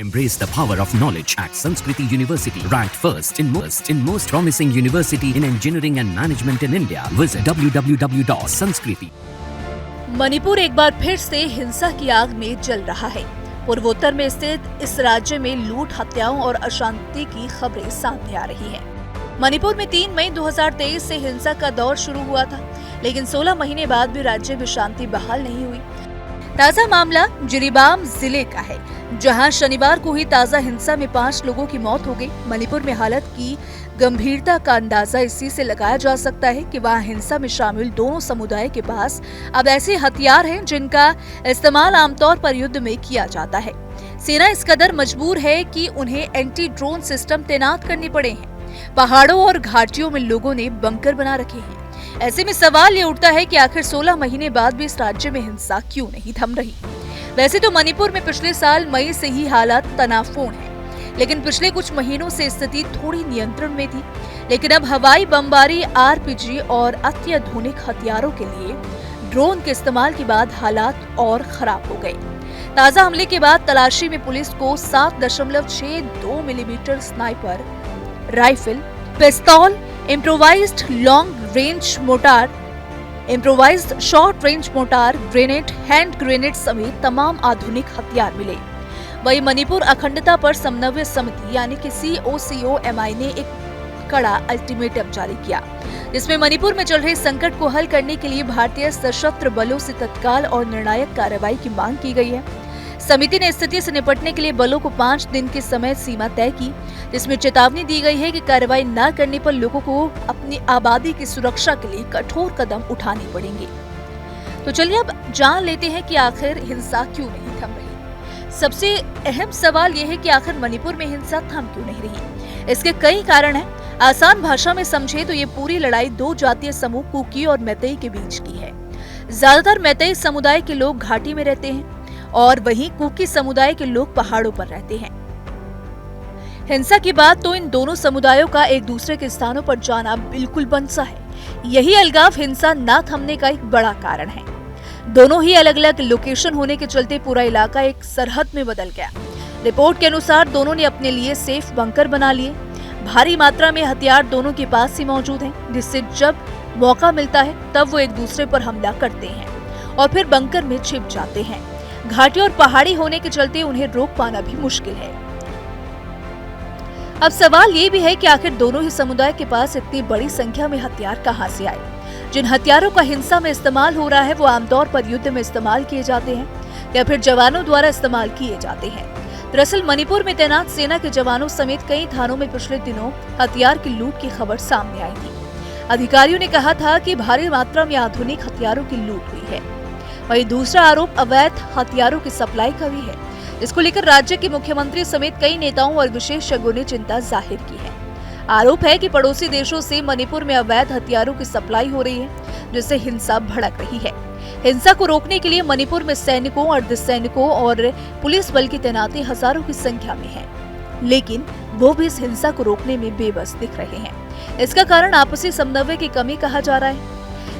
Embrace the power of knowledge at Sanskriti University. Ranked first in most promising university in engineering and management in India. Visit www.sanskriti. Manipur एक बार फिर से हिंसा की आग में जल रहा है। पूर्वोत्तर में स्थित इस राज्य में लूट, हत्याओं और अशांति की खबरें सामने आ रही हैं। मणिपुर में 3 मई 2023 से हिंसा का दौर शुरू हुआ था, लेकिन 16 महीने बाद भी राज्य में शांति बहाल नहीं हुई। ताजा मामला जिरीबाम जिले का है, जहां शनिवार को ही ताजा हिंसा में 5 लोगों की मौत हो गई। मणिपुर में हालत की गंभीरता का अंदाजा इसी से लगाया जा सकता है कि वहां हिंसा में शामिल दोनों समुदाय के पास अब ऐसे हथियार हैं जिनका इस्तेमाल आमतौर पर युद्ध में किया जाता है। सेना इस कदर मजबूर है कि उन्हें एंटी ड्रोन सिस्टम तैनात करने पड़े हैं। पहाड़ों और घाटियों में लोगों ने बंकर बना रखे हैं। ऐसे में सवाल ये उठता है कि आखिर 16 महीने बाद भी इस राज्य में हिंसा क्यों नहीं थम रही। वैसे तो मणिपुर में पिछले साल मई से ही हालात तनावपूर्ण है, लेकिन पिछले कुछ महीनों से स्थिति थोड़ी नियंत्रण में थी। लेकिन अब हवाई बमबारी, आरपीजी और अत्याधुनिक हथियारों के लिए ड्रोन के इस्तेमाल के बाद हालात और खराब हो गए। ताजा हमले के बाद तलाशी में पुलिस को 7.62 मिलीमीटर स्नाइपर राइफल, पिस्तौल, improvised long range motor, improvised short range motor, grenade, hand grenade समेत तमाम आधुनिक हथियार मिले। वही मणिपुर अखंडता पर समन्वय समिति यानी कि COCOMI ने एक कड़ा अल्टीमेटम जारी किया, जिसमें मणिपुर में चल रहे संकट को हल करने के लिए भारतीय सशस्त्र बलों से तत्काल और निर्णायक कार्रवाई की मांग की गई है। समिति ने स्थिति से निपटने के लिए बलों को 5 दिन की समय सीमा तय की, जिसमें चेतावनी दी गई है कि कार्रवाई न करने पर लोगों को अपनी आबादी की सुरक्षा के लिए कठोर कदम उठाने पड़ेंगे। तो चलिए अब जान लेते हैं कि आखिर हिंसा क्यों नहीं थम रही। सबसे अहम सवाल यह है कि आखिर मणिपुर में हिंसा थम क्यों नहीं रही। इसके कई कारण हैं। आसान भाषा में समझे तो ये पूरी लड़ाई 2 जातीय समूह कुकी और मैतेई के बीच की है। ज्यादातर मैतेई समुदाय के लोग घाटी में रहते हैं और वहीं कुकी समुदाय के लोग पहाड़ों पर रहते हैं। हिंसा की बात तो इन दोनों समुदायों का एक दूसरे के स्थानों पर जाना बिल्कुल बंद सा है। यही अलगाव हिंसा न थमने का एक बड़ा कारण है। दोनों ही अलग अलग लोकेशन होने के चलते पूरा इलाका एक सरहद में बदल गया। रिपोर्ट के अनुसार दोनों ने अपने लिए सेफ बंकर बना लिए। भारी मात्रा में हथियार दोनों के पास ही मौजूद हैं, जिससे जब मौका मिलता है तब वो एक दूसरे पर हमला करते हैं और फिर बंकर में छिप जाते हैं। घाटी और पहाड़ी होने के चलते उन्हें रोक पाना भी मुश्किल है। अब सवाल ये भी है कि आखिर दोनों ही समुदाय के पास इतनी बड़ी संख्या में हथियार कहां से आए। जिन हथियारों का हिंसा में इस्तेमाल हो रहा है वो आमतौर पर युद्ध में इस्तेमाल किए जाते हैं या फिर जवानों द्वारा इस्तेमाल किए जाते हैं। दरअसल मणिपुर में तैनात सेना के जवानों समेत कई थानों में पिछले दिनों हथियार की लूट की खबर सामने आई थी। अधिकारियों ने कहा था कि भारी मात्रा में आधुनिक हथियारों की लूट हुई है। वहीं दूसरा आरोप अवैध हथियारों की सप्लाई का भी है। इसको लेकर राज्य के मुख्यमंत्री समेत कई नेताओं और विशेषज्ञों ने चिंता जाहिर की है। आरोप है कि पड़ोसी देशों से मणिपुर में अवैध हथियारों की सप्लाई हो रही है, जिससे हिंसा भड़क रही है। हिंसा को रोकने के लिए मणिपुर में सैनिकों, अर्धसैनिकों और पुलिस बल की तैनाती हजारों की संख्या में है, लेकिन वो भी इस हिंसा को रोकने में बेबस दिख रहे हैं। इसका कारण आपसी समन्वय की कमी कहा जा रहा है।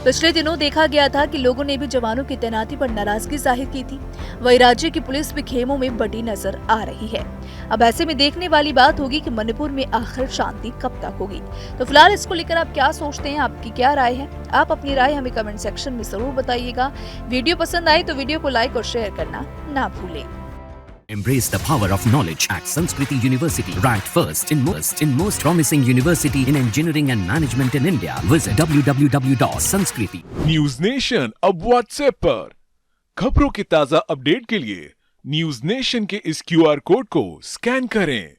पिछले दिनों देखा गया था कि लोगों ने भी जवानों की तैनाती पर नाराजगी जाहिर की थी। वही राज्य की पुलिस भी खेमों में बटी नजर आ रही है। अब ऐसे में देखने वाली बात होगी कि मणिपुर में आखिर शांति कब तक होगी। तो फिलहाल इसको लेकर आप क्या सोचते हैं, आपकी क्या राय है? आप अपनी राय हमें कमेंट सेक्शन में जरूर बताइएगा। वीडियो पसंद आई तो वीडियो को लाइक और शेयर करना ना भूलें। Embrace the power of knowledge at Sanskriti University. Ranked first in most promising university in engineering and management in India. Visit www.sanskriti. News nation अब व्हाट्सएप पर खबरों के ताजा अपडेट के लिए न्यूज नेशन के इस QR कोड को स्कैन करें।